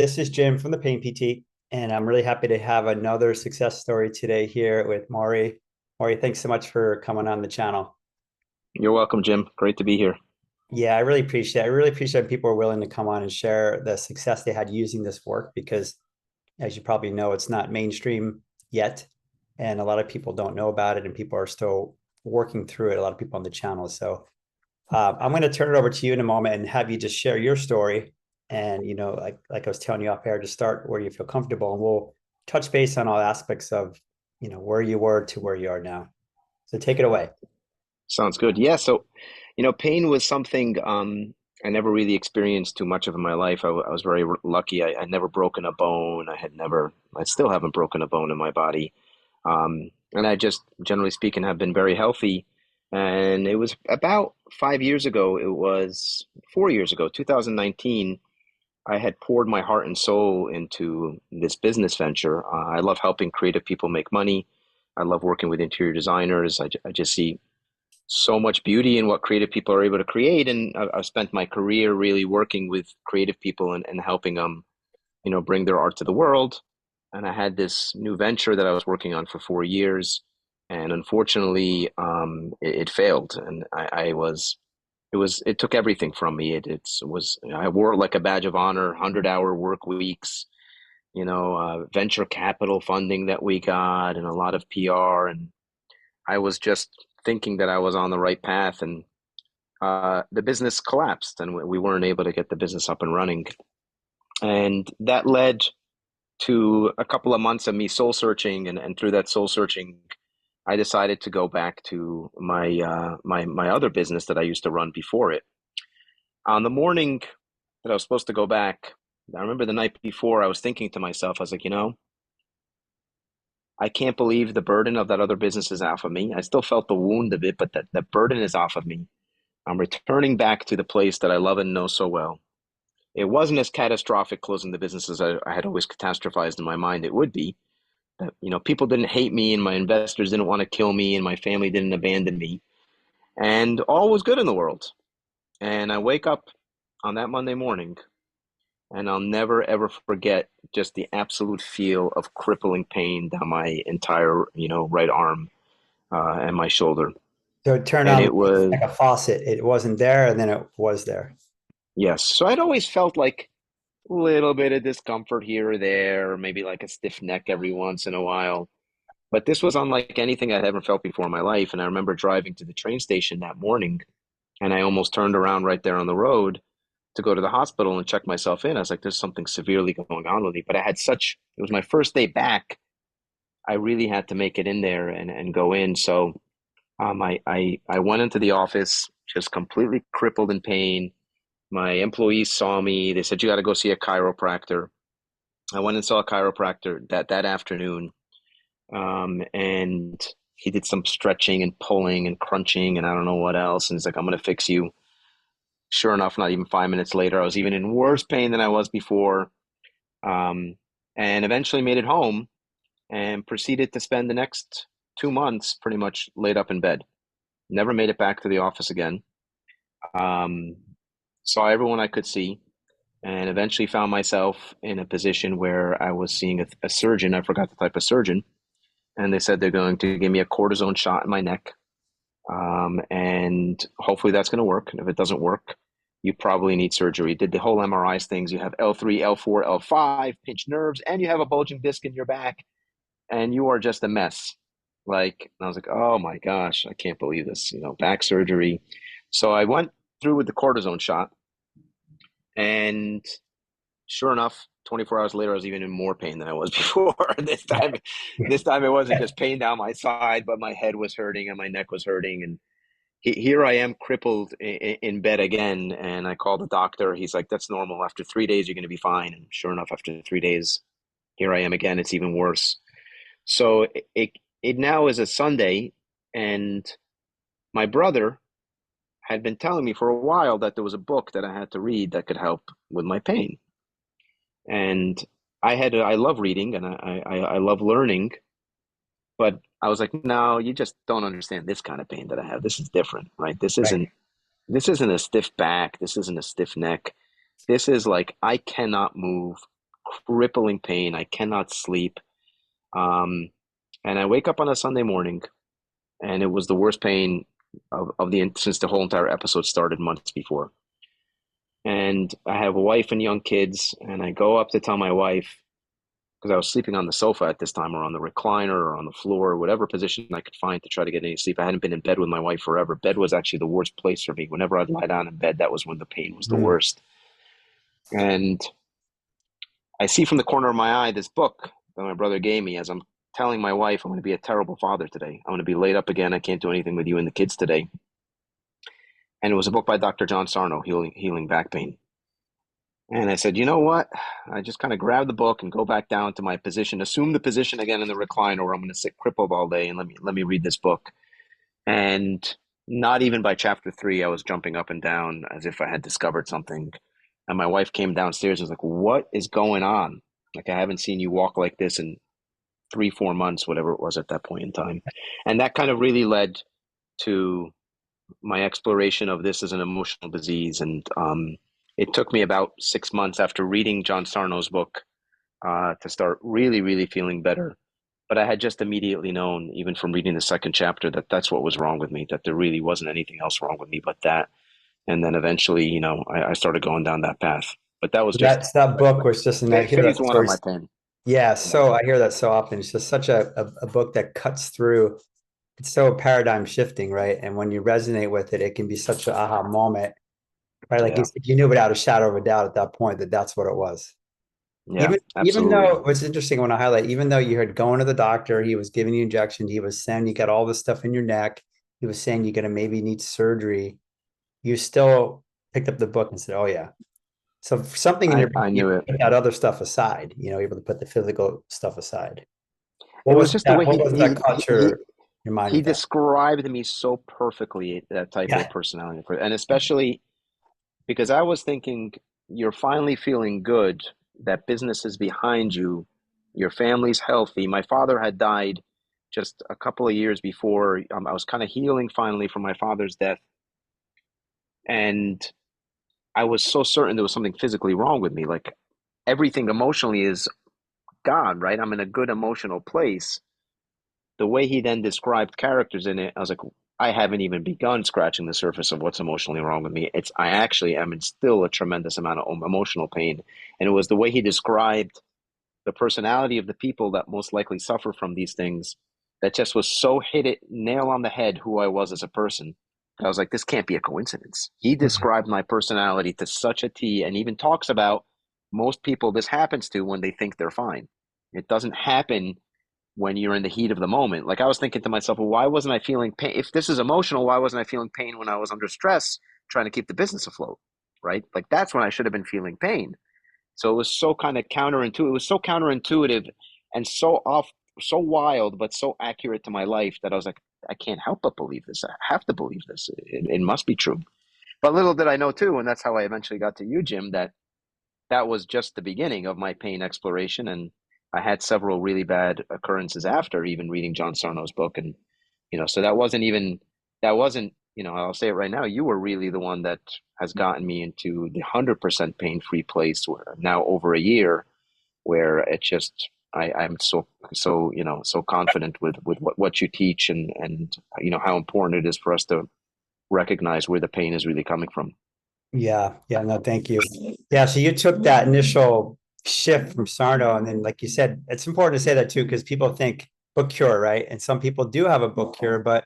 This is Jim from the Pain PT, and I'm really happy to have another success story today here with Maury. Maury, thanks so much for coming on the channel. You're welcome, Jim. Great to be here. Yeah, I really appreciate it. I really appreciate people are willing to come on and share the success they had using this work because, as you probably know, it's not mainstream yet, and a lot of people don't know about it, and people are still working through it. A lot of people on the channel. So I'm going to turn it over to you in a moment and have you just share your story. And, like I was telling you off air, to start where you feel comfortable. And we'll touch base on all aspects of, where you were to where you are now. So take it away. Sounds good. Yeah, pain was something I never really experienced too much of in my life. I was very lucky. I'd never broken a bone. I still haven't broken a bone in my body. And I just, generally speaking, have been very healthy. And it was about 5 years ago, it was 4 years ago, 2019, I had poured my heart and soul into this business venture. I love helping creative people make money. I love working with interior designers. I just see so much beauty in what creative people are able to create. And I've spent my career really working with creative people and helping them, bring their art to the world. And I had this new venture that I was working on for 4 years. And unfortunately, it failed. And it took everything from me. I wore it like a badge of honor, 100-hour work weeks, venture capital funding that we got and a lot of PR. And I was just thinking that I was on the right path, and the business collapsed, and we weren't able to get the business up and running. And that led to a couple of months of me soul searching, and through that soul searching, I decided to go back to my other business that I used to run before it. On the morning that I was supposed to go back, I remember the night before, I was thinking to myself, I was like, I can't believe the burden of that other business is off of me. I still felt the wound of it, but the burden is off of me. I'm returning back to the place that I love and know so well. It wasn't as catastrophic closing the business as I had always catastrophized in my mind it would be. People didn't hate me, and my investors didn't want to kill me, and my family didn't abandon me, and all was good in the world. And I wake up on that Monday morning, and I'll never ever forget just the absolute feel of crippling pain down my entire, right arm and my shoulder. So it turned And on it was, like a faucet. It wasn't there, and then it was there. yes. So I'd always felt like a little bit of discomfort here or there, or maybe like a stiff neck every once in a while. But this was unlike anything I'd ever felt before in my life. And I remember driving to the train station that morning, and I almost turned around right there on the road to go to the hospital and check myself in. I was like, there's something severely going on with me. But it was my first day back. I really had to make it in there and go in. So I went into the office just completely crippled in pain. My employees saw me. They said, you got to go see a chiropractor. I went and saw a chiropractor that afternoon. And he did some stretching and pulling and crunching and I don't know what else. And he's like, I'm going to fix you. Sure enough, not even 5 minutes later, I was even in worse pain than I was before. Um, and eventually made it home and proceeded to spend the next 2 months pretty much laid up in bed. Never made it back to the office again. Um, Saw everyone I could see, and eventually found myself in a position where I was seeing a surgeon. I forgot the type of surgeon, and they said they're going to give me a cortisone shot in my neck, and hopefully that's going to work. And if it doesn't work, you probably need surgery. Did the whole MRIs things. You have L3, L4, L5, pinched nerves, and you have a bulging disc in your back, and you are just a mess. Like, I was like, oh my gosh, I can't believe this, back surgery. So I went through with the cortisone shot, and sure enough, 24 hours later, I was even in more pain than I was before. This time it wasn't just pain down my side, but my head was hurting and my neck was hurting. And here I am crippled in bed again. And I called the doctor. He's like, that's normal. After 3 days, you're going to be fine. And sure enough, after 3 days, here I am again. It's even worse. So it now is a Sunday, and my brother had been telling me for a while that there was a book that I had to read that could help with my pain. And I love reading and I love learning, but I was like, no, you just don't understand this kind of pain that I have. This is different, right? Right. This isn't a stiff back. This isn't a stiff neck. This is like I cannot move crippling pain. I cannot sleep. Um, and I wake up on a Sunday morning, and it was the worst pain of the since the whole entire episode started months before. And I have a wife and young kids, and I go up to tell my wife, because I was sleeping on the sofa at this time, or on the recliner, or on the floor, whatever position I could find to try to get any sleep. I hadn't been in bed with my wife forever. Bed was actually the worst place for me. Whenever I'd lie down in bed, that was when the pain was the Mm. worst. And I see from the corner of my eye this book that my brother gave me as I'm telling my wife, I'm going to be a terrible father today. I'm going to be laid up again. I can't do anything with you and the kids today. And it was a book by Dr. John Sarno, Healing Back Pain. And I said, you know what? I just kind of grab the book and go back down to my position, assume the position again in the recliner where I'm going to sit crippled all day, and let me read this book. And not even by chapter 3, I was jumping up and down as if I had discovered something. And my wife came downstairs and was like, what is going on? Like, I haven't seen you walk like this in 3, 4 months, whatever it was at that point in time. And that kind of really led to my exploration of this as an emotional disease. And it took me about 6 months after reading John Sarno's book to start really, really feeling better. But I had just immediately known, even from reading the second chapter, that that's what was wrong with me, that there really wasn't anything else wrong with me but that. And then eventually, I started going down that path. But that was just That book was just, and I hear phase that one of story. my pain. Yeah, so I hear that so often. It's just such a book that cuts through. It's so paradigm shifting, right? And when you resonate with it, it can be such an aha moment, right? Like Yeah, you knew without a shadow of a doubt at that point that that's what it was. yeah, Even absolutely. though what's interesting, I want to highlight, even though you had going to the doctor, he was giving you injection, he was saying you got all this stuff in your neck, he was saying you're gonna maybe need surgery, you still picked up the book and said, "Oh yeah." So something in your I you knew it. put that other stuff aside, able to put the physical stuff aside. It was just the way What was that caught your mind he with that? described me so perfectly, that type of Yeah. personality, and especially because I was thinking, you're finally feeling good, that business is behind you, your family's healthy. My father had died just a couple of years before. I was kind of healing finally from my father's death, and I was so certain there was something physically wrong with me. Like, everything emotionally is gone, right? I'm in a good emotional place. The way he then described characters in it, I was like, I haven't even begun scratching the surface of what's emotionally wrong with me. I actually am in still a tremendous amount of emotional pain. And it was the way he described the personality of the people that most likely suffer from these things that just was so hit it nail on the head who I was as a person. I was like, this can't be a coincidence. He described my personality to such a T, and even talks about most people this happens to when they think they're fine. It doesn't happen when you're in the heat of the moment. Like, I was thinking to myself, well, why wasn't I feeling pain? If this is emotional, why wasn't I feeling pain when I was under stress trying to keep the business afloat? Right? Like, that's when I should have been feeling pain. So it was so kind of counterintuitive. It was so counterintuitive and so off, so wild, but so accurate to my life that I was like, I can't help but believe this. I have to believe this. It must be true. But little did I know too, and that's how I eventually got to you, Jim, that that was just the beginning of my pain exploration. And I had several really bad occurrences after even reading John Sarno's book. And, so that wasn't, I'll say it right now, you were really the one that has gotten me into the 100% pain-free place where now over a year, where it just, I'm so confident with what you teach, and, how important it is for us to recognize where the pain is really coming from. Yeah, yeah, no, thank you. Yeah, so you took that initial shift from Sarno, and then, like you said, it's important to say that too, because people think book cure, right? And some people do have a book cure, but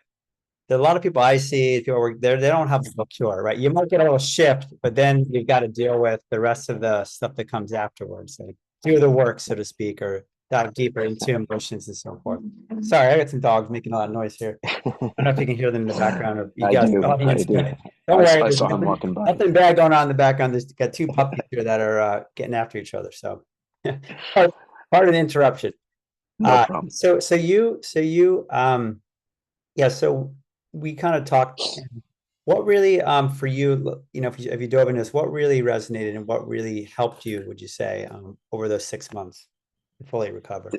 a lot of people I see, people work there, they don't have a book cure, right? You might get a little shift, but then you've got to deal with the rest of the stuff that comes afterwards. Like do the work, so to speak, or dive deeper into emotions and so forth. Sorry, I got some dogs making a lot of noise here. I don't know if you can hear them in the background or you I guys, do. I audience, do. but don't worry, I there's saw him walking by. nothing bad going on in the background. There's got two puppies here that are getting after each other. So part, part of the interruption. No problem. Yeah, so we kind of talked. What really, for you, if you dove into this, what really resonated and what really helped you, would you say, over those 6 months to fully recover?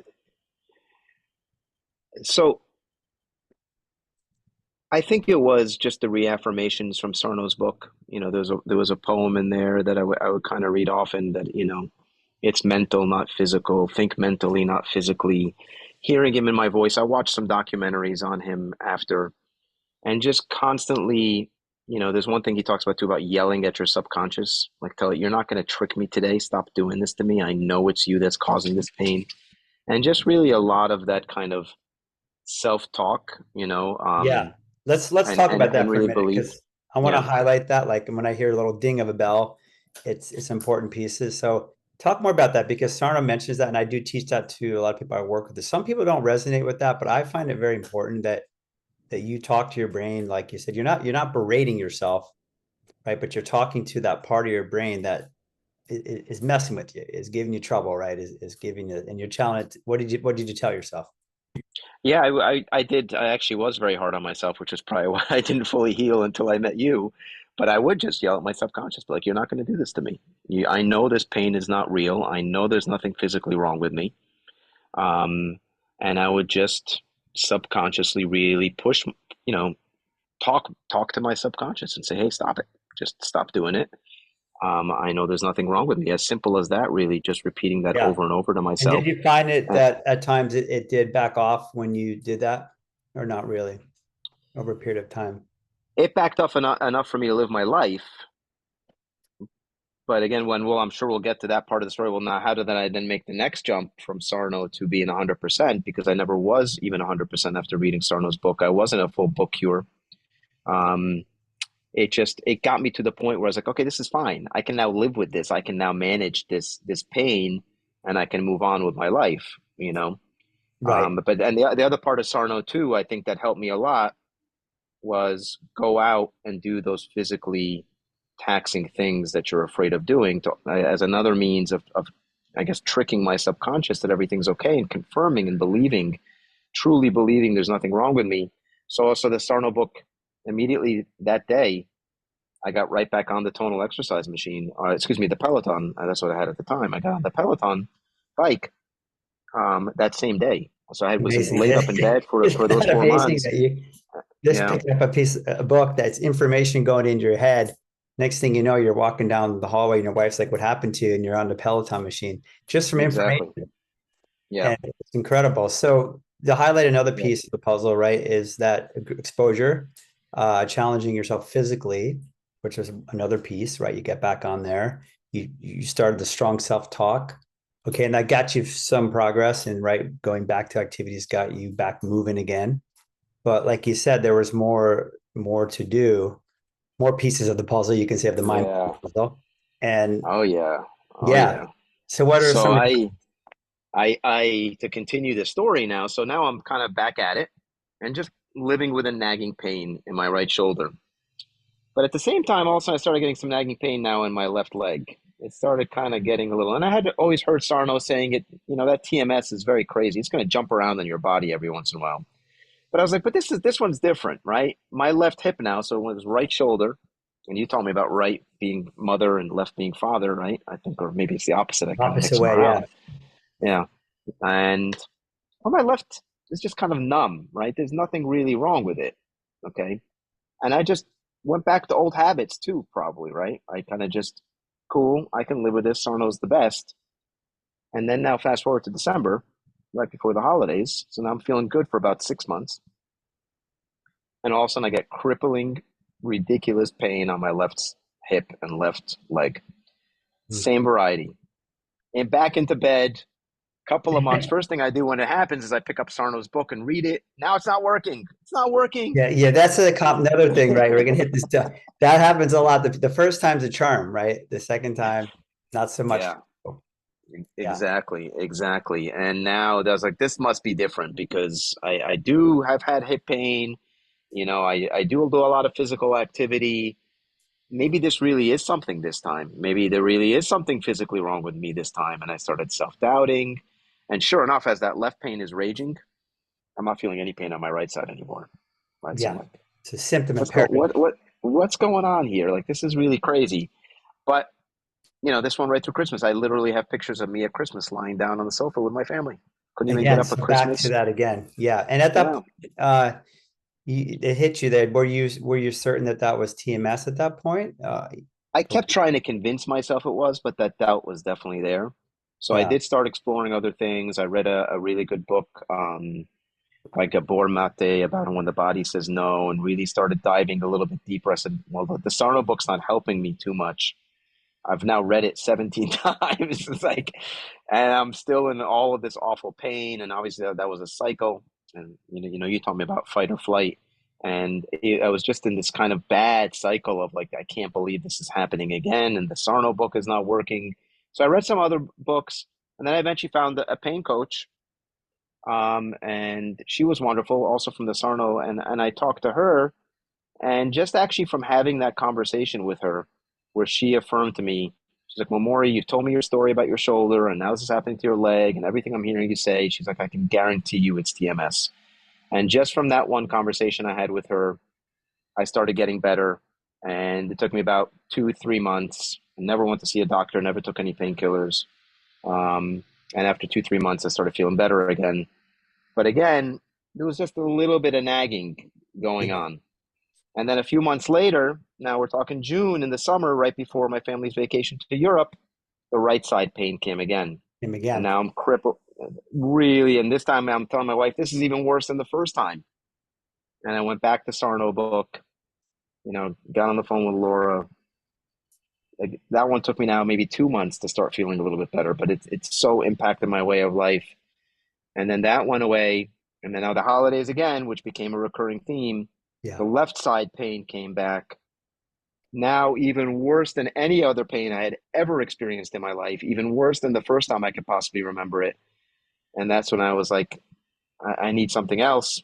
So I think it was just the reaffirmations from Sarno's book. There was a poem in there that I would kind of read often, that It's mental, not physical. Think mentally, not physically. Hearing him in my voice. I watched some documentaries on him after, and just constantly, there's one thing he talks about too about yelling at your subconscious, like tell it, you're not going to trick me today. Stop doing this to me. I know it's you that's causing this pain. And just really a lot of that kind of self-talk, Yeah. Let's and talk about and that for a really minute believe. because I want to Yeah. highlight that. Like when I hear a little ding of a bell, it's important pieces. So talk more about that because Sarno mentions that, and I do teach that to a lot of people I work with. Some people don't resonate with that, but I find it very important that you talk to your brain, like you said, you're not berating yourself, right? But you're talking to that part of your brain that is messing with you, is giving you trouble, right? Is giving you, and you're telling it. What did you tell yourself? Yeah, I did. I actually was very hard on myself, which is probably why I didn't fully heal until I met you. But I would just yell at my subconscious, be like, "You're not going to do this to me. I know this pain is not real. I know there's nothing physically wrong with me." Um, and I would just subconsciously really push, you know, talk to my subconscious and say, "Hey, stop it. Just stop doing it. I know there's nothing wrong with me." As simple as that, really, just repeating that Yeah. over and over to And did myself. you find it Uh, that at times it did back off when you did that, or not really over a period of time? It backed off enough for me to live my life. But again, I'm sure we'll get to that part of the story. Well, now how did I then make the next jump from Sarno to being 100%? Because I never was even 100% after reading Sarno's book. I wasn't a full book cure. Um, it got me to the point where I was like, okay, this is fine. I can now live with this. I can now manage this pain, and I can move on with my life. Right. But and the other part of Sarno too, I think that helped me a lot was go out and do those physically taxing things that you're afraid of doing as another means of, I guess, tricking my subconscious that everything's okay and confirming and believing, truly believing there's nothing wrong with me. So also the Sarno book, immediately that day, I got right back on the tonal exercise machine. Excuse me, the Peloton. That's what I had at the time. I got on the Peloton bike that same day. So I was Amazing. laid up in bed for Isn't those that four amazing months. that you just Yeah, picked up a book that's information going into your head. Next thing you know, you're walking down the hallway and your wife's like, "What happened to you?" And you're on the Peloton machine just from information. exactly. Yeah, And it's incredible. So to highlight another yeah, piece of the puzzle, right, is that exposure, challenging yourself physically, which is another piece, right? You get back on there. You started the strong self-talk. Okay, and that got you some progress, and right, going back to activities got you back moving again. But like you said, there was more to do, more pieces of the puzzle, you can say, of the mind yeah. puzzle. And Oh yeah. Oh yeah. yeah. So what are So some to continue the story now. So now I'm kind of back at it and just living with a nagging pain in my right shoulder. But at the same time, also I started getting some nagging pain now in my left leg. It started kind of getting a little, and I had always heard Sarno saying it. That TMS is very crazy. It's going to jump around in your body every once in a while. But I was like, but this one's different, right? My left hip now, so it was right shoulder, and you told me about right being mother and left being father, right? I think, or maybe it's the opposite. I kind of opposite mix them way? Yeah. around. Yeah. And on my left is just kind of numb, right? There's nothing really wrong with it. Okay. And I just went back to old habits too, probably, right? I kind of just, cool, I can live with this. Sarno's the best. And then now fast forward to December, right before the holidays. So now I'm feeling good for about 6 months. And all of a sudden I get crippling, ridiculous pain on my left hip and left leg. Same variety. And back into bed, couple of months. First thing I do when it happens is I pick up Sarno's book and read it. Now it's not working. It's not working. Yeah, yeah, that's another thing, right? We're gonna hit this stuff. That happens a lot. The first time's a charm, right? The second time, not so much. Yeah, Yeah, exactly, exactly. And now I was like, this must be different because I do have had hip pain. I do a lot of physical activity. Maybe this really is something this time. Maybe there really is something physically wrong with me this time. And I started self-doubting. And sure enough, as that left pain is raging, I'm not feeling any pain on my right side anymore. Right. So I'm yeah. like, It's a symptom what's go imperative. what's going on here? Like this is really crazy. But this one right through Christmas, I literally have pictures of me at Christmas lying down on the sofa with my family. Couldn't even get Again, up at so back to Christmas. that again. Yeah, and at that Yeah. point, it hit you there. Were you certain that that was TMS at that point? I kept trying to convince myself it was, but that doubt was definitely there. So I Yeah. did start exploring other things. I read a really good book, like a Bor Mate about when the body says no, and really started diving a little bit deeper. I said, well, the Sarno book's not helping me too much. I've now read it 17 times. It's like, and I'm still in all of this awful pain. And obviously that was a cycle. And you taught me about fight or flight. And I was just in this kind of bad cycle of like, I can't believe this is happening again. And the Sarno book is not working. So I read some other books, and then I eventually found a pain coach. And she was wonderful, also from the Sarno. And I talked to her, and just actually from having that conversation with her, where she affirmed to me, she's like, well, Maury, you've told me your story about your shoulder, and now this is happening to your leg, and everything I'm hearing you say, she's like, I can guarantee you it's TMS. And just from that one conversation I had with her, I started getting better. And it took me about 2, 3 months. I never went to see a doctor, never took any painkillers. Um, and after 2, 3 months, I started feeling better again. But again, there was just a little bit of nagging going Yeah. on. And then a few months later, now we're talking June in the summer, right before my family's vacation to Europe, the right side pain came again. Him And again. now I'm crippled, really. And this time I'm telling my wife, this is even worse than the first time. And I went back to Sarno book, got on the phone with Laura. Like, that one took me now maybe 2 months to start feeling a little bit better, but it's so impacted my way of life. And then that went away. And then now the holidays again, which became a recurring theme, Yeah. the left side pain came back. Now, even worse than any other pain I had ever experienced in my life, even worse than the first time I could possibly remember it. And that's when I was like, I need something else.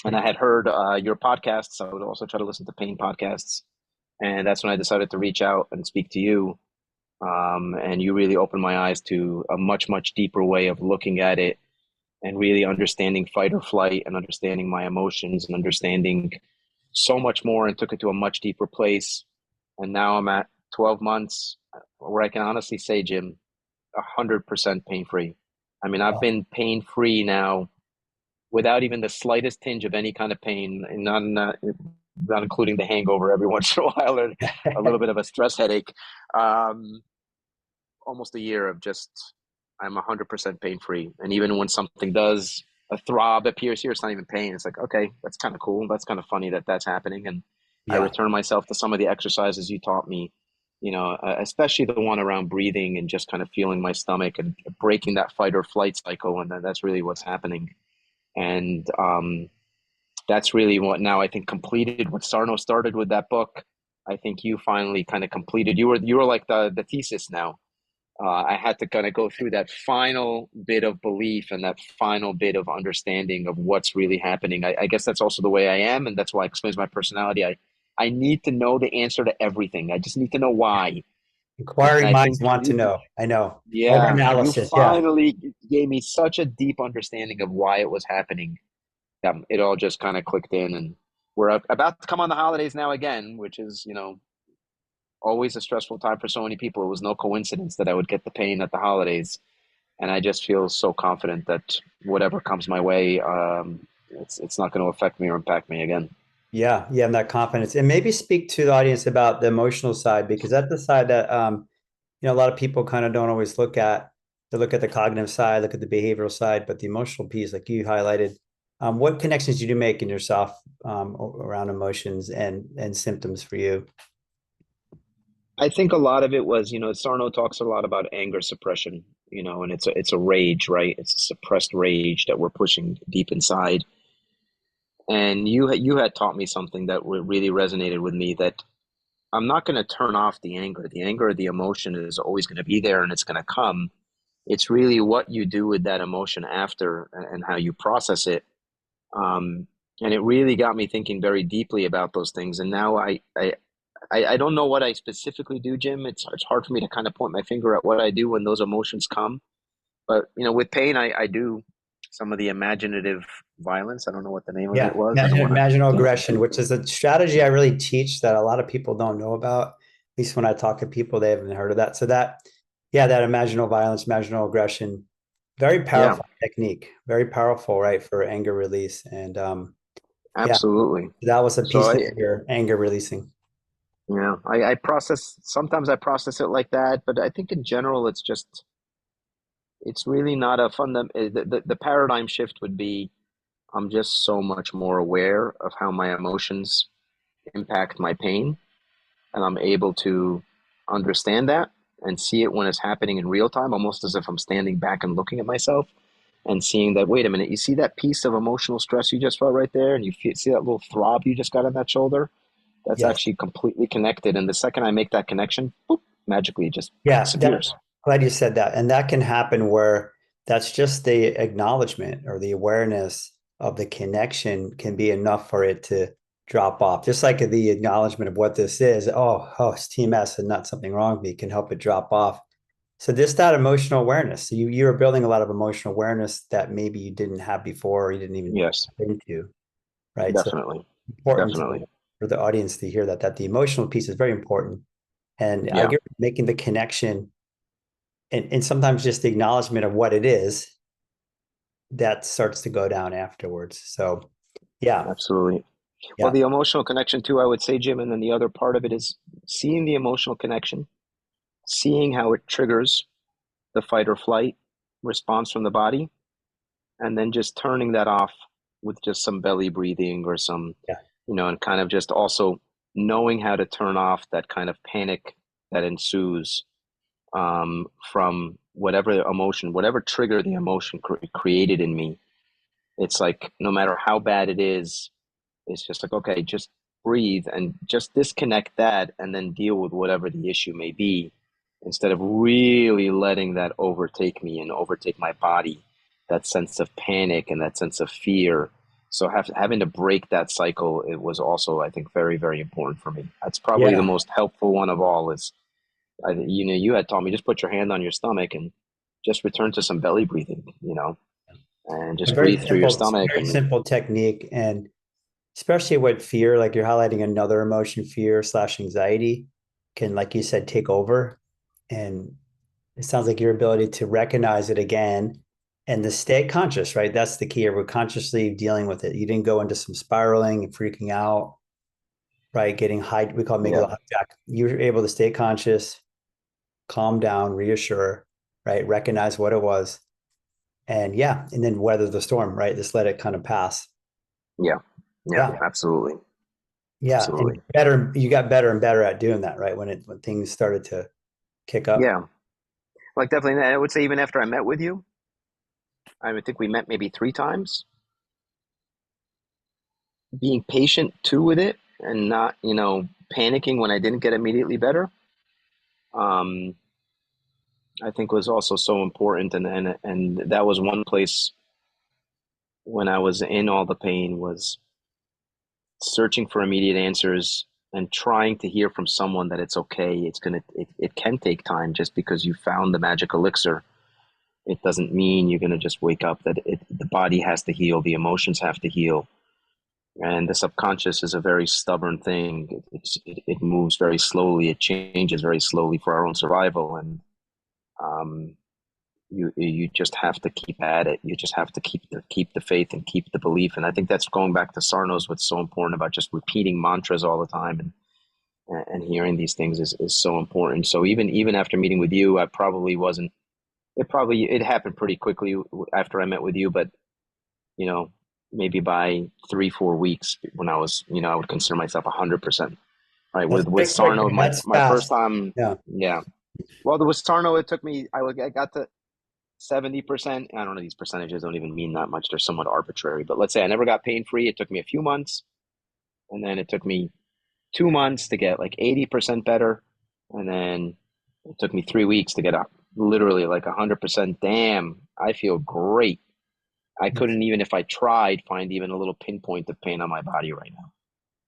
And I had heard your podcasts. I would also try to listen to pain podcasts. And that's when I decided to reach out and speak to you. And you really opened my eyes to a much, much deeper way of looking at it, and really understanding fight or flight, and understanding my emotions, and understanding so much more, and took it to a much deeper place. And now I'm at 12 months where I can honestly say, Jim, 100% pain free. I mean, I've Wow. been pain free now without even the slightest tinge of any kind of pain, and not including the hangover every once in a while, or a little bit of a stress headache. Um, Almost a year of just, I'm 100% pain free. And even when something does, a throb appears here, it's not even pain. It's like, okay, that's kind of cool. That's kind of funny that that's happening. And I Yeah. return myself to some of the exercises you taught me, especially the one around breathing and just kind of feeling my stomach and breaking that fight or flight cycle. And that's really what's happening. And that's really what now I think completed what Sarno started with that book. I think you finally kind of completed. You were like the thesis now. I had to kind of go through that final bit of belief and that final bit of understanding of what's really happening. I guess that's also the way I am, and that's why it explains my personality. I need to know the answer to everything. I just need to know why. And Inquiring I minds think want to know. I know. yeah, you Overanalysis. Yeah. finally gave me such a deep understanding of why it was happening. It all just kind of clicked in, and we're about to come on the holidays now again, which is, always a stressful time for so many people. It was no coincidence that I would get the pain at the holidays. And I just feel so confident that whatever comes my way, it's not going to affect me or impact me again. Yeah. Yeah. And that confidence. And maybe speak to the audience about the emotional side, because that's the side that a lot of people kind of don't always look at. They look at the cognitive side, look at the behavioral side, but the emotional piece, like you highlighted, what connections did you make in yourself around emotions and symptoms for you? I think a lot of it was, Sarno talks a lot about anger suppression, and it's a rage, right? It's a suppressed rage that we're pushing deep inside. And you had taught me something that really resonated with me, that I'm not going to turn off the anger. The anger, the emotion is always going to be there, and it's going to come. It's really what you do with that emotion after, and how you process it. Um, and it really got me thinking very deeply about those things. And now I don't know what I specifically do, Jim. It's hard for me to kind of point my finger at what I do when those emotions come. But with pain, I do some of the imaginative violence. I don't know what the name of it Yeah, was. I don't want to marginal get aggression, which is a strategy I really teach that a lot of people don't know about. At least when I talk to people, they haven't heard of that. So yeah, that imaginal violence, marginal aggression, very yeah, powerful technique, very powerful, right, for anger release. And yeah, absolutely. that was a So piece of your anger releasing. I process, sometimes I process it like that, but I think in general it's just it's really not a the paradigm shift would be I'm just so much more aware of how my emotions impact my pain, and I'm able to understand that and see it when it's happening in real time, almost as if I'm standing back and looking at myself and seeing that, wait a minute, you see that piece of emotional stress you just felt right there, and see that little throb you just got on that shoulder? That's Yes. actually completely connected. And the second I make that connection, boop, magically it just Yeah, disappears. glad you said that. And that can happen where that's just the acknowledgement or the awareness of the connection can be enough for it to drop off. Just like the acknowledgement of what this is. Oh, it's TMS and not something wrong with me can help it drop off. So just that emotional awareness. So you are building a lot of emotional awareness that maybe you didn't have before or you didn't even Yes, tap into, right? So definitely. important Definitely. for the audience to hear that the emotional piece is very important. And I Yeah, get making the connection and sometimes just the acknowledgement of what it is that starts to go down afterwards. So yeah, absolutely. Well, yeah, the emotional connection too, I would say, Jim, and then the other part of it is seeing the emotional connection, seeing how it triggers the fight or flight response from the body, and then just turning that off with just some belly breathing or some, yeah, and kind of just also knowing how to turn off that kind of panic that ensues from whatever emotion, whatever trigger the emotion created in me. It's like no matter how bad it is, it's just like, okay, just breathe and just disconnect that and then deal with whatever the issue may be instead of really letting that overtake me and overtake my body, that sense of panic and that sense of fear. So having to break that cycle, it was also, I think, very, very important for me. That's probably the yeah. most helpful one of all is, you had told me just put your hand on your stomach and just return to some belly breathing, and A just breathe through your stomach very and simple technique. And especially with fear, like you're highlighting another emotion, fear slash anxiety can, like you said, take over. And it sounds like your ability to recognize it again and to stay conscious, right? That's the key. We're consciously dealing with it. You didn't go into some spiraling and freaking out, right? Getting high, we call it yeah, amygdala hijack. You're able to stay conscious, calm down, reassure, right? Recognize what it was. And yeah, and then weather the storm, right? Just let it kind of pass. yeah, yeah, Yeah. absolutely. Yeah. And Absolutely. you got better and better at doing that, right? When things started to kick up. Yeah. Like definitely, I would say even after I met with you, I would think we met maybe 3 times, being patient too with it and not, panicking when I didn't get immediately better. Um, I think was also so important. And that was one place when I was in all the pain was searching for immediate answers and trying to hear from someone that it's okay. It can take time just because you found the magic elixir. It doesn't mean you're going to just wake up that the body has to heal, the emotions have to heal. And the subconscious is a very stubborn thing. It moves very slowly. It changes very slowly for our own survival. And um, you just have to keep at it. You just have to keep the faith and keep the belief. And I think that's going back to Sarno's. What's so important about just repeating mantras all the time and hearing these things is so important. So even after meeting with you, I probably wasn't. It happened pretty quickly after I met with you, but you know, maybe by 3, 4 weeks when I was, I would consider myself 100%. Right. That's With pretty quick, Sarno, man. That's my first fast. time, Yeah. yeah. Well, there was Sarno, it took me, I got to 70%. I don't know, these percentages don't even mean that much. They're somewhat arbitrary. But let's say I never got pain free. It took me a few months. And then it took me 2 months to get like 80% better. And then it took me 3 weeks to get up literally like 100%. Damn, I feel great. I It's, couldn't even, if I tried, find even a little pinpoint of pain on my body right now,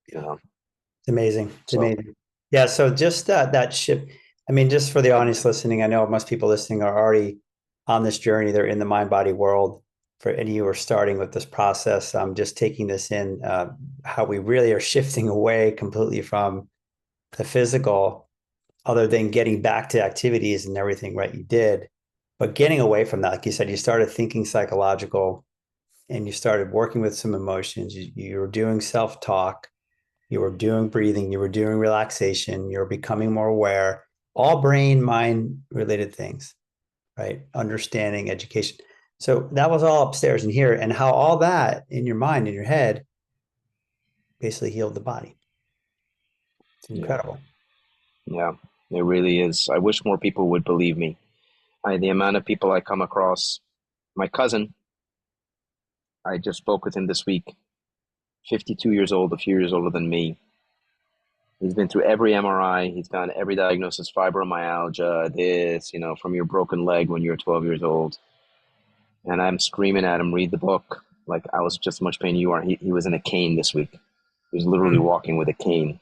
you yeah. know? It's amazing. It's So, amazing. Yeah. So just that shift. I mean, just for the audience listening, I know most people listening are already on this journey. They're in the mind body world. For any of you who are starting with this process, just taking this in, how we really are shifting away completely from the physical, other than getting back to activities and everything, right? You did, but getting away from that, like you said, you started thinking psychological and you started working with some emotions. You were doing self talk, you were doing breathing, you were doing relaxation, you're becoming more aware, all brain mind related things. right? Understanding, education. So that was all upstairs in here, and how all that in your mind, in your head, basically healed the body. It's Yeah. incredible. Yeah. It really is. I wish more people would believe me. The amount of people I come across, my cousin, I just spoke with him this week, 52 years old, a few years older than me. He's been through every MRI. He's gotten every diagnosis, fibromyalgia, this, from your broken leg when you were 12 years old. And I'm screaming at him, read the book. Like I was just as much pain you are. He was in a cane this week. He was literally Mm. walking with a cane.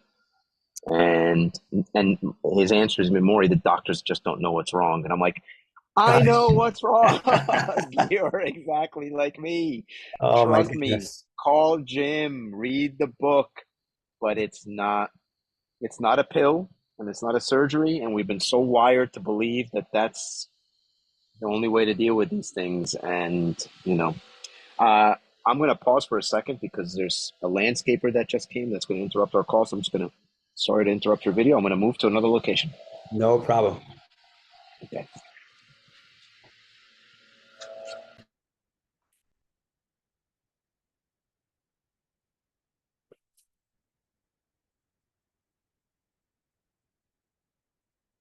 And and his answer has been, Maury, the doctors just don't know what's wrong. And I'm like, I know what's wrong. You're exactly like me. Oh my Trust me. goodness. Call Jim, read the book, but it's not a pill and it's not a surgery, and we've been so wired to believe that that's the only way to deal with these things. And uh, I'm going to pause for a second because there's a landscaper that just came that's going to interrupt our call. So I'm just going to, sorry to interrupt your video. I'm going to move to another location. No problem. Okay.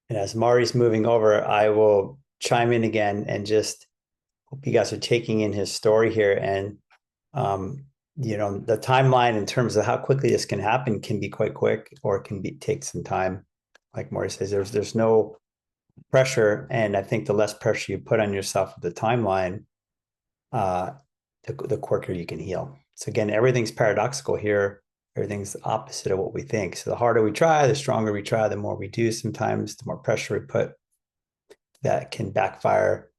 And as Maury's moving over, I will chime in again and just hope you guys are taking in his story here. And the timeline in terms of how quickly this can happen can be quite quick, or it can be take some time. Like Maury says, there's no pressure, and I think the less pressure you put on yourself with the timeline, uh, the quicker you can heal. So again, everything's paradoxical here. Everything's opposite of what we think. So the harder we try, the stronger we try, the more we do. Sometimes the more pressure we put, that can backfire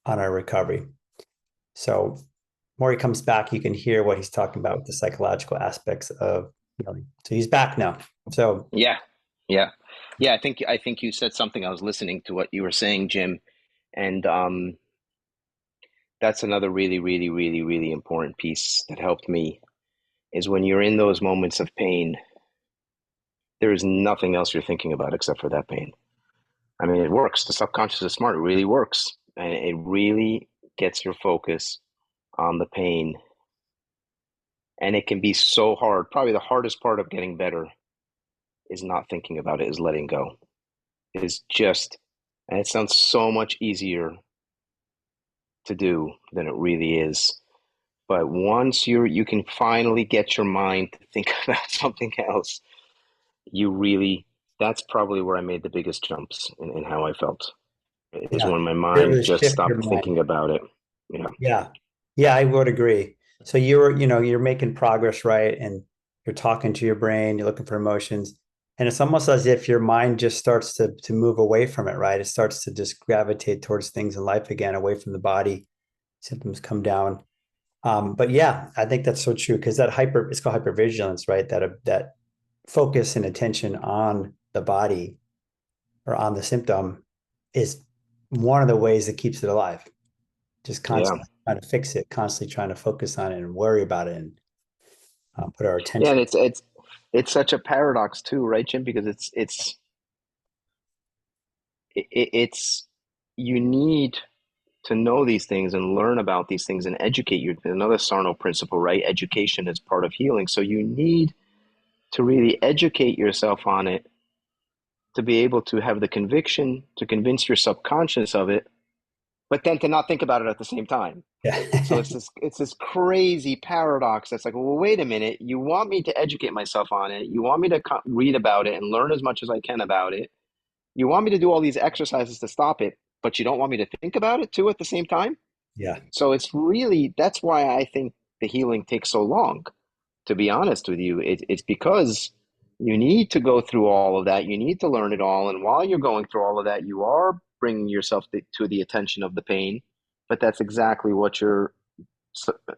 on our recovery. So Maury comes back, you can hear what he's talking about with the psychological aspects of healing. So he's back now. So Yeah. Yeah. Yeah. I think you said something. I was listening to what you were saying, Jim. And that's another really, really, really, really important piece that helped me is when you're in those moments of pain, there is nothing else you're thinking about except for that pain. I mean, it works. The subconscious is smart. It really works. And it really gets your focus on the pain. And it can be so hard. Probably the hardest part of getting better is not thinking about it, is letting go. Is just, and it sounds so much easier to do than it really is. But once you can finally get your mind to think about something else, you really, that's probably where I made the biggest jumps in how I felt. Is yeah, when my you're able mind to just shift your stopped mind. thinking about it. Yeah. Yeah. Yeah, I would agree. So you're making progress, right? And you're talking to your brain, you're looking for emotions. And it's almost as if your mind just starts to move away from it, right? It starts to just gravitate towards things in life again, away from the body. Symptoms come down. But yeah, I think that's so true because it's called hypervigilance, right? That focus and attention on the body or on the symptom is one of the ways that keeps it alive. Just Yeah. constantly trying to fix it, constantly trying to focus on it and worry about it and put our Yeah. And attention. it's such a paradox too, right, Jim? Because it's, you need to know these things and learn about these things and educate you. Another Sarno principle, right? Education is part of healing. So you need to really educate yourself on it to be able to have the conviction to convince your subconscious of it, but then to not think about it at the same time. So Yeah. it's this crazy paradox that's like, well, wait a minute. You want me to educate myself on it. You want me to read about it and learn as much as I can about it. You want me to do all these exercises to stop it, but you don't want me to think about it too at the same time. Yeah. So it's really, that's why I think the healing takes so long, to be honest with you. It's because you need to go through all of that. You need to learn it all. And while you're going through all of that, you are bringing yourself to the attention of the pain. But that's exactly what your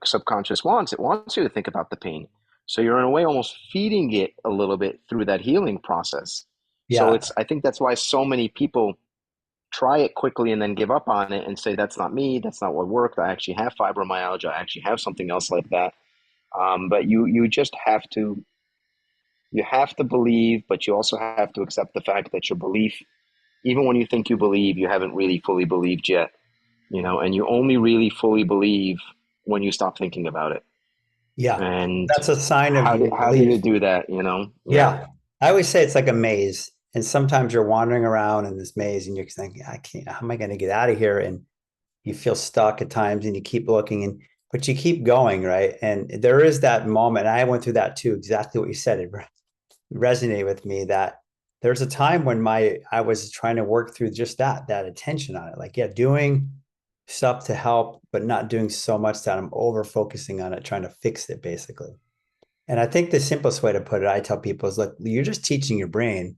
subconscious wants. It wants you to think about the pain. So you're in a way almost feeding it a little bit through that healing process. So Yeah. I think that's why so many people try it quickly and then give up on it and say, that's not me. That's not what worked. I actually have fibromyalgia. I actually have something else like that. But you just have to believe, but you also have to accept the fact that your belief even when you think you believe, you haven't really fully believed yet, and you only really fully believe when you stop thinking about it. Yeah. And That's a sign of your how do you belief. do that? Yeah. Yeah. I always say it's like a maze. And sometimes you're wandering around in this maze and you're thinking, I can't, how am I going to get out of here? And you feel stuck at times and you keep looking and but you keep going, right? And there is that moment. I went through that too, exactly what you said. It resonated with me that there's a time when I was trying to work through just that attention on it. Like, yeah, doing stuff to help, but not doing so much that I'm over focusing on it, trying to fix it basically. And I think the simplest way to put it, I tell people is look, you're just teaching your brain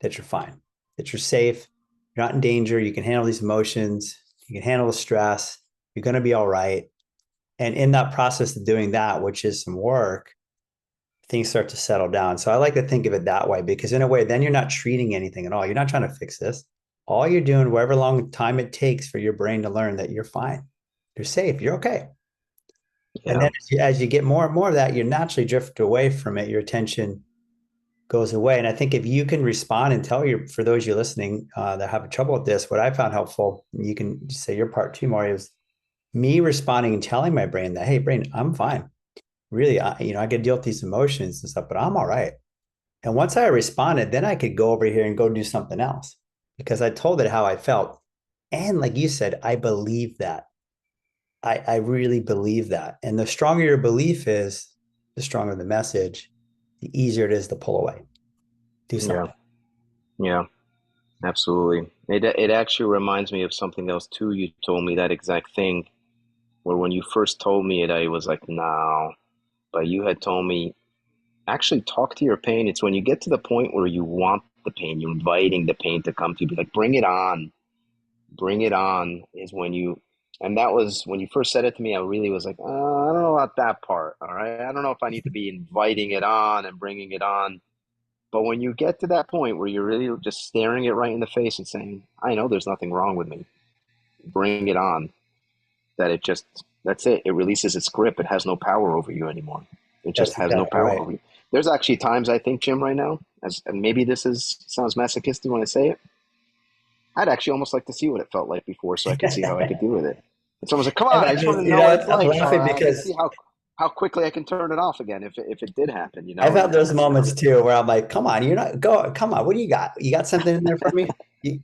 that you're fine, that you're safe, you're not in danger, you can handle these emotions, you can handle the stress, you're going to be all right. And in that process of doing that, which is some work, things start to settle down. So I like to think of it that way because in a way, then you're not treating anything at all. You're not trying to fix this. All you're doing, whatever long time it takes for your brain to learn that you're fine, you're safe, you're okay. And Yeah. then as you get more and more of that, you naturally drift away from it. Your attention goes away. And I think if you can respond and tell your, for those you listening that have trouble with this, what I found helpful, you can say your part too, Maury, is me responding and telling my brain that, hey, brain, I'm fine. Really, I get to deal with these emotions and stuff, but I'm all right. And once I responded, then I could go over here and go do something else because I told it how I felt. And like you said, I believe that. I really believe that. And the stronger your belief is, the stronger the message, the easier it is to pull away, do Yeah. something. Yeah. Absolutely. It actually reminds me of something else too. You told me that exact thing where when you first told me it, I was like, no. But you had told me, actually talk to your pain. It's when you get to the point where you want the pain, you're inviting the pain to come to you. Be like, bring it on. Bring it on is when you, and that was when you first said it to me. I really was like, I don't know about that part. All right. I don't know if I need to be inviting it on and bringing it on. But when you get to that point where you're really just staring it right in the face and saying, I know there's nothing wrong with me, bring it on, that it just, that's it. It releases its grip. It has no power over you anymore. It just That's has no exactly power right. over you. There's actually times I think, Jim, right now, as and maybe this is sounds masochistic when I say it, I'd actually almost like to see what it felt like before so I could see how I could deal with it. It's almost like, come I've on, I had just want those, to know what it's I'm like so laughing I can because see how quickly I can turn it off again if it did happen, I've had and those that's moments too where I'm like, come on, you're not go, come on, what do you got? You got something in there for me?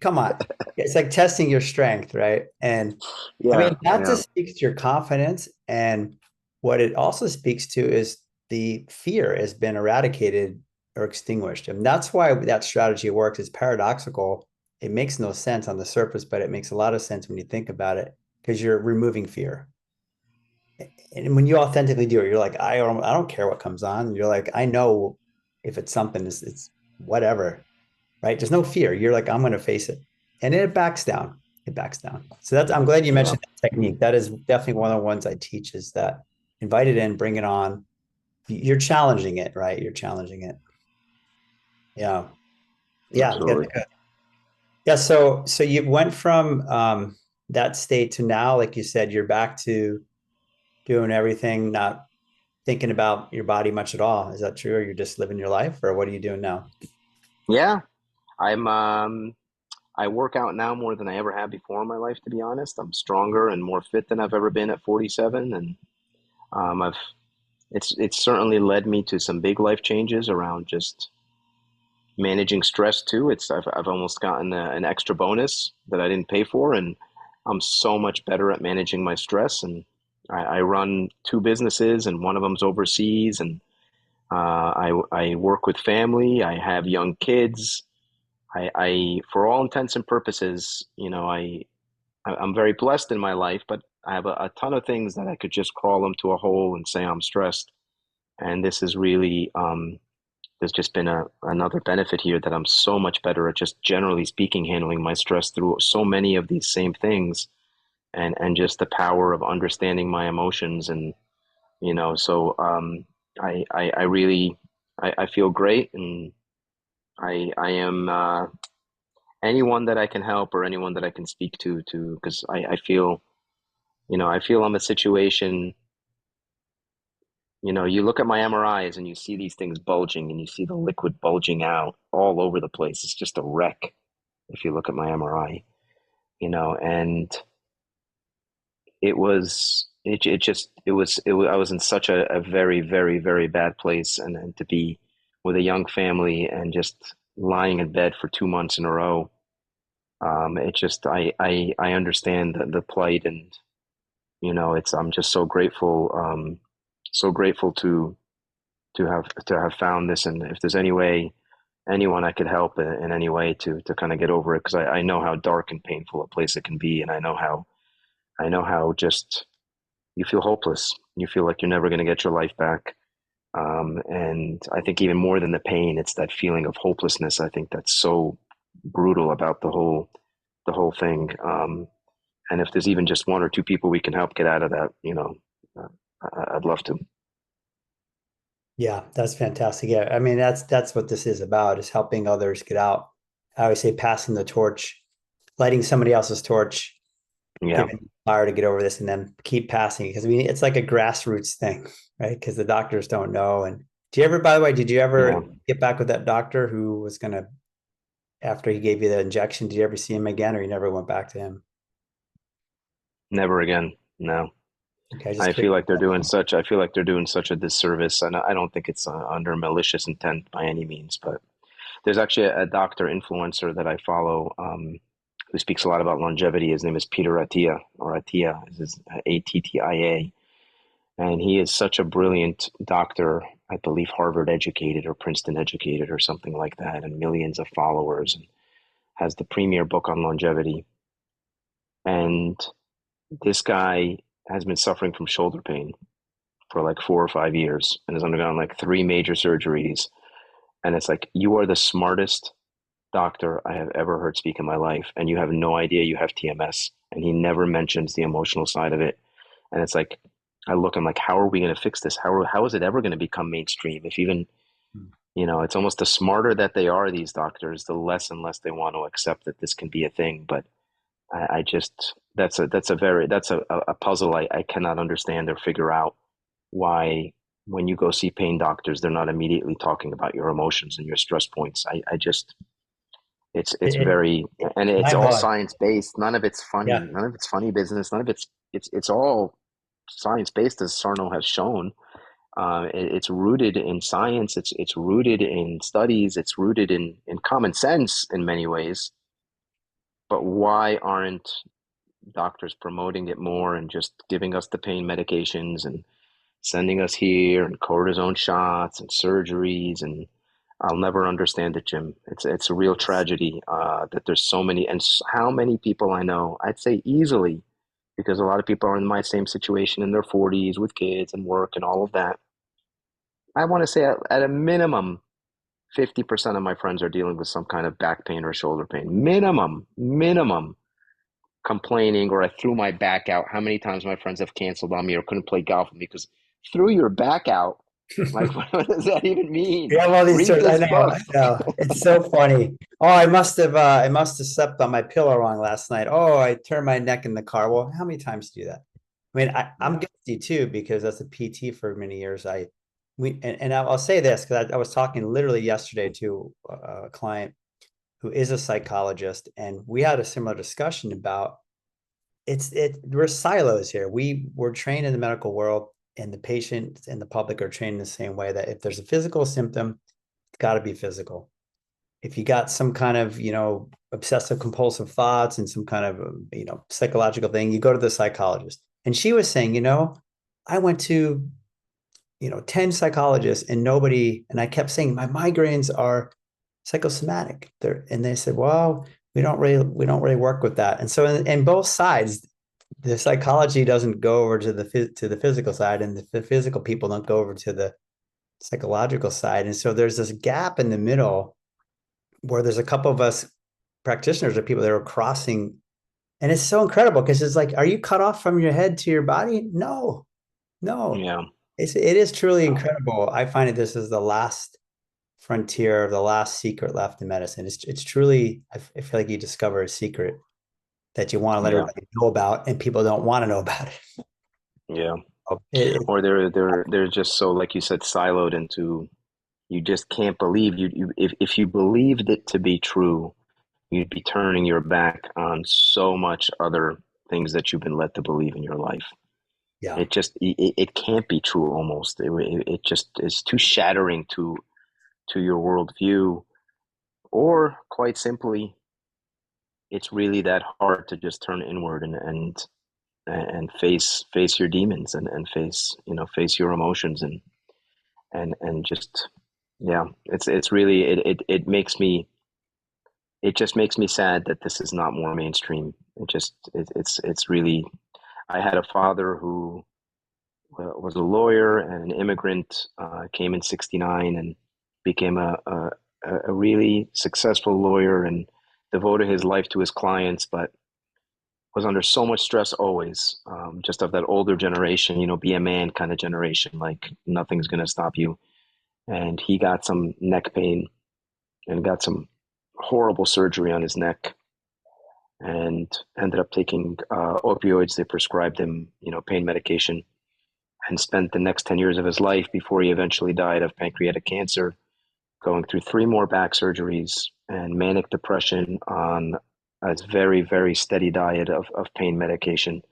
Come on. It's like testing your strength, right? And I yeah, mean, that yeah, just speaks to your confidence. And what it also speaks to is the fear has been eradicated or extinguished. And that's why that strategy works. It's paradoxical. It makes no sense on the surface, but it makes a lot of sense when you think about it because you're removing fear. And when you authentically do it, you're like, I don't care what comes on. You're like, I know if it's something, it's whatever, right? There's no fear. You're like, I'm going to face it, and it backs down. It backs down. So that's. I'm glad you yeah, mentioned that technique. That is definitely one of the ones I teach. Is that invite it in, bring it on. You're challenging it, right? You're challenging it. Yeah, yeah, good, absolutely. good. Yeah. So you went from that state to now, like you said, you're back to doing everything, not thinking about your body much at all. Is that true? Or you're just living your life, or what are you doing now? Yeah, I'm I work out now more than I ever have before in my life, to be honest. I'm stronger and more fit than I've ever been at 47, and I've it's certainly led me to some big life changes around just managing stress too. I've almost gotten an extra bonus that I didn't pay for, and I'm so much better at managing my stress. And I run two businesses, and one of them's overseas, and I work with family. I have young kids. For all intents and purposes, I'm very blessed in my life, but I have a ton of things that I could just crawl into a hole and say I'm stressed. And this is really there's just been another benefit here that I'm so much better at just generally speaking handling my stress through so many of these same things, and just the power of understanding my emotions. And so I really I feel great, and I am anyone that I can help or anyone that I can speak to because I feel I feel I'm a situation. You look at my MRIs and you see these things bulging and you see the liquid bulging out all over the place. It's just a wreck. if you look at my MRI, and I was in such a very, very, very bad place, and to be with a young family and just lying in bed for 2 months in a row, it just I understand the plight, and it's I'm just so grateful to have found this, and if there's any way anyone I could help in any way to kind of get over it, because I know how dark and painful a place it can be, and I know how just you feel hopeless. You feel like you're never going to get your life back. And I think even more than the pain, it's that feeling of hopelessness. I think that's so brutal about the whole thing. And if there's even just one or two people we can help get out of that, uh, I'd love to. Yeah, that's fantastic. Yeah, I mean that's what this is about, is helping others get out. I always say passing the torch, lighting somebody else's torch, Yeah, giving fire to get over this, and then keep passing. Because I mean, it's like a grassroots thing, right? Because the doctors don't know. And do you ever, by the way, did you yeah, ever get back with that doctor who was gonna, after he gave you the injection, did you ever see him again, or you never went back to him? never again. No. Okay, just I curious. feel like they're doing such a disservice, and I don't think it's under malicious intent by any means. But there's actually a doctor influencer that I follow, who speaks a lot about longevity. His name is Peter Attia, or Attia, is Attia, and he is such a brilliant doctor. I believe Harvard educated or Princeton educated or something like that, and millions of followers, and has the premier book on longevity. And this guy has been suffering from shoulder pain for like 4 or 5 years and has undergone like three major surgeries. And it's like, you are the smartest doctor I have ever heard speak in my life, and you have no idea you have TMS. And he never mentions the emotional side of it. And it's like, I'm like, how are we going to fix this? How is it ever going to become mainstream? If even, it's almost the smarter that they are, these doctors, the less and less they want to accept that this can be a thing. But I just, that's a puzzle I cannot understand or figure out, why when you go see pain doctors, they're not immediately talking about your emotions and your stress points. I just, it's It, very, it, and it's mind all blowing. science based. Yeah. None of it's funny business. None of it's all science based, as Sarno has shown. It's rooted in science. It's rooted in studies. It's rooted in common sense in many ways. But why aren't doctors promoting it more and just giving us the pain medications and sending us here and cortisone shots and surgeries? And I'll never understand it, Jim. It's a real tragedy, that there's so many, and how many people I know. I'd say easily, because a lot of people are in my same situation in their 40s with kids and work and all of that. I want to say at a minimum, 50% of my friends are dealing with some kind of back pain or shoulder pain. Minimum, complaining, or I threw my back out. How many times my friends have canceled on me or couldn't play golf with me because threw your back out? Like, what does that even mean? Yeah, well, these Read terms, this book. I know. It's so funny. Oh, I must have slept on my pillow wrong last night. Oh, I turned my neck in the car. Well, how many times do you do that? I mean, I'm Yeah. guilty too, because as a PT for many years, and I'll say this because I was talking literally yesterday to a client who is a psychologist, and we had a similar discussion about we're silos here. We're trained in the medical world, and the patient and the public are trained in the same way, that if there's a physical symptom, it's got to be physical. If you got some kind of, obsessive compulsive thoughts and some kind of, psychological thing, you go to the psychologist. And she was saying, I went to, 10 psychologists, and nobody, and I kept saying my migraines are psychosomatic. And they said, well, we don't really work with that. And so in both sides, the psychology doesn't go over to the physical side, and the physical people don't go over to the psychological side. And so there's this gap in the middle where there's a couple of us practitioners or people that are crossing. And it's so incredible because it's like, are you cut off from your head to your body? No, no. Yeah. It is truly incredible. I find that this is the last frontier, the last secret left in medicine. It's truly, I feel like you discover a secret that you want to let Yeah. everybody know about, and people don't want to know about it. Yeah. It, Or they're just so, like you said, siloed into, you just can't believe, if you believed it to be true, you'd be turning your back on so much other things that you've been led to believe in your life. Yeah. It can't be true almost. It just is too shattering to your worldview, or quite simply, it's really that hard to just turn inward and face your demons and face face your emotions and just yeah, it's really it just makes me sad that this is not more mainstream. It's really, I had a father who was a lawyer and an immigrant, came in '69 and became a really successful lawyer and devoted his life to his clients, but was under so much stress always, just of that older generation, be a man kind of generation, like nothing's going to stop you. And he got some neck pain and got some horrible surgery on his neck and ended up taking opioids. They prescribed him, pain medication, and spent the next 10 years of his life before he eventually died of pancreatic cancer, going through three more back surgeries and manic depression on a very, very steady diet of pain medication.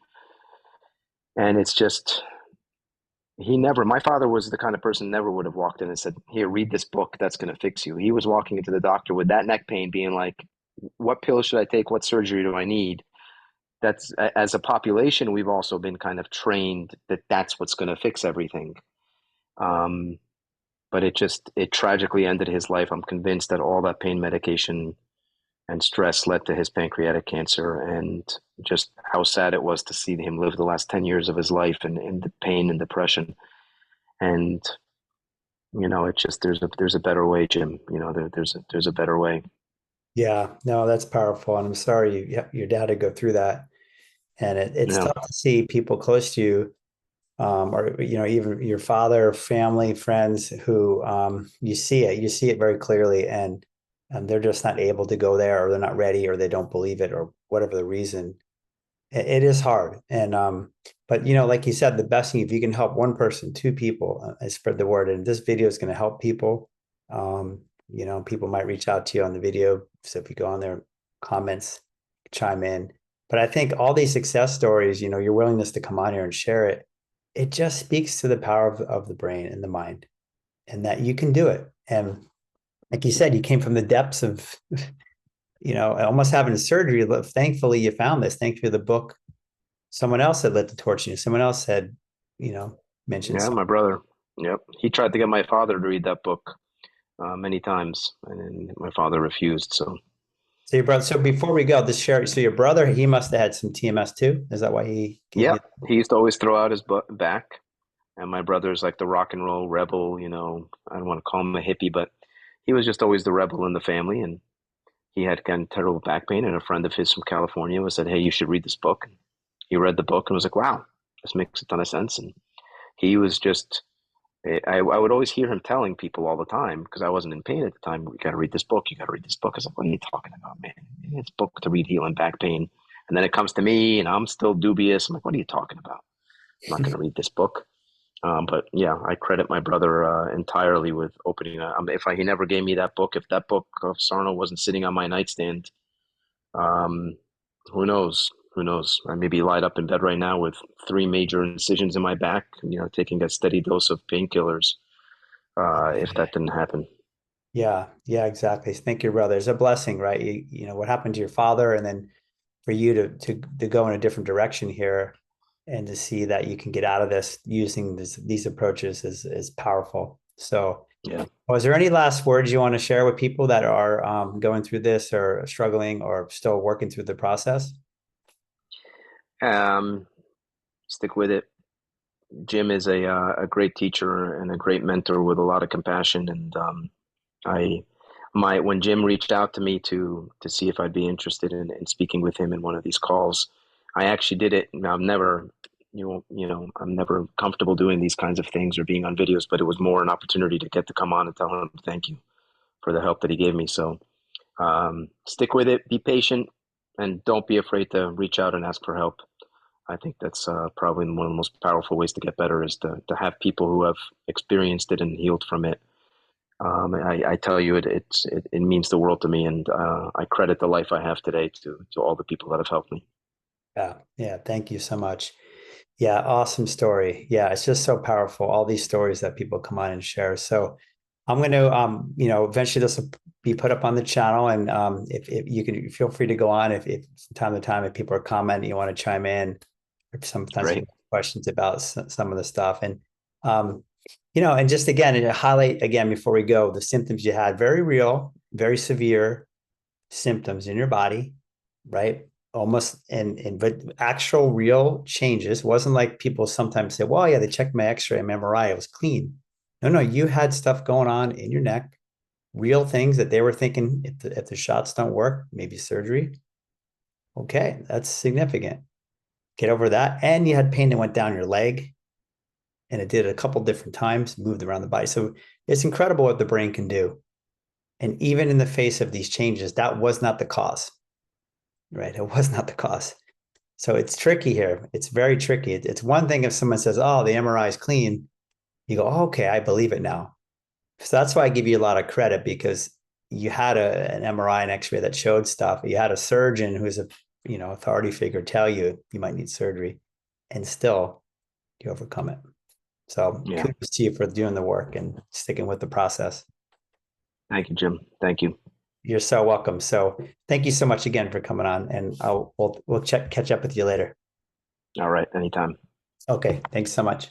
And it's just, my father was the kind of person never would have walked in and said, "Here, read this book. That's going to fix you." He was walking into the doctor with that neck pain, being like, "What pills should I take? What surgery do I need?" That's, as a population, we've also been kind of trained that that's what's going to fix everything. Um, but it tragically ended his life. I'm convinced that all that pain medication and stress led to his pancreatic cancer, and just how sad it was to see him live the last 10 years of his life in the pain and depression. And it's just, there's a better way, Jim. There's a better way. Yeah. No, that's powerful. And I'm sorry your dad had to go through that. And it's Yeah, tough to see people close to you, or even your father, family, friends who you see it very clearly, and they're just not able to go there, or they're not ready, or they don't believe it, or whatever the reason. It is hard, and but like you said, the best thing, if you can help one person, two people, spread the word. And this video is going to help people. People might reach out to you on the video, so if you go on there, comments, chime in. But I think all these success stories, your willingness to come on here and share it, it just speaks to the power of the brain and the mind, and that you can do it. And like you said, you came from the depths of, almost having a surgery. Thankfully, you found this. Thankfully, the book, someone else had lit the torch in you. Someone else had, you know, mentioned yeah, something. my brother. Yep, he tried to get my father to read that book many times, and my father refused. So So your brother. So before we go, this share. So your brother, he must have had some TMS too. Is that why he gave yeah, you? he used to always throw out his back. And my brother's like the rock and roll rebel. I don't want to call him a hippie, but he was just always the rebel in the family. And he had gotten terrible back pain, and a friend of his from California was said, "Hey, you should read this book." And he read the book and was like, "Wow, this makes a ton of sense." And he was just, I would always hear him telling people all the time, because I wasn't in pain at the time, "You got to read this book. You got to read this book." I was like, "What are you talking about, man? It's a book to read healing back pain." And then it comes to me, and I'm still dubious. I'm like, "What are you talking about? I'm not going to read this book." But yeah, I credit my brother entirely with opening. He never gave me that book, if that book of Sarno wasn't sitting on my nightstand, um, who knows? Who knows? I may be lied up in bed right now with three major incisions in my back, taking a steady dose of painkillers, if that didn't happen. Yeah, yeah, exactly. Thank you, brother. It's a blessing, right? What happened to your father, and then for you to go in a different direction here, and to see that you can get out of this using these approaches is powerful. So, Yeah. was there any last words you want to share with people that are going through this, or struggling, or still working through the process? Um, Stick with it. Jim is a great teacher and a great mentor with a lot of compassion, and I my when Jim reached out to me to see if I'd be interested in speaking with him in one of these calls, I actually did it. Now, I'm never comfortable doing these kinds of things or being on videos, but it was more an opportunity to get to come on and tell him thank you for the help that he gave me. So stick with it, be patient, and don't be afraid to reach out and ask for help. I think that's probably one of the most powerful ways to get better, is to have people who have experienced it and healed from it I tell you, it means the world to me, and I credit the life I have today to all the people that have helped me. Yeah. Yeah. Thank you so much. Yeah. Awesome story. Yeah. It's just so powerful. All these stories that people come on and share. So I'm going to, eventually this will be put up on the channel. And if you can feel free to go on if from time to time, if people are commenting, you want to chime in, or sometimes you Great. have questions about some of the stuff. And, um, and just again, to highlight again before we go, the symptoms you had, very real, very severe symptoms in your body, right? Almost and but actual real changes. Wasn't like people sometimes say, well, yeah, they checked my x-ray and MRI, it was clean. No, no, you had stuff going on in your neck, real things that they were thinking if the shots don't work, maybe surgery. Okay, that's significant. Get over that. And you had pain that went down your leg, and it did it a couple different times, moved around the body. So it's incredible what the brain can do. And even in the face of these changes, that was not the cause, right? It was not the cause. So it's tricky here. It's very tricky. It's one thing if someone says, oh, the MRI is clean. You go, oh, okay, I believe it now. So that's why I give you a lot of credit, because you had an MRI and X-ray that showed stuff. You had a surgeon who's a authority figure tell you you might need surgery, and still you overcome it. So Yeah. kudos to you for doing the work and sticking with the process. Thank you, Jim. Thank you. You're so welcome. So thank you so much again for coming on, and we'll catch up with you later. All right. Anytime. Okay, thanks so much.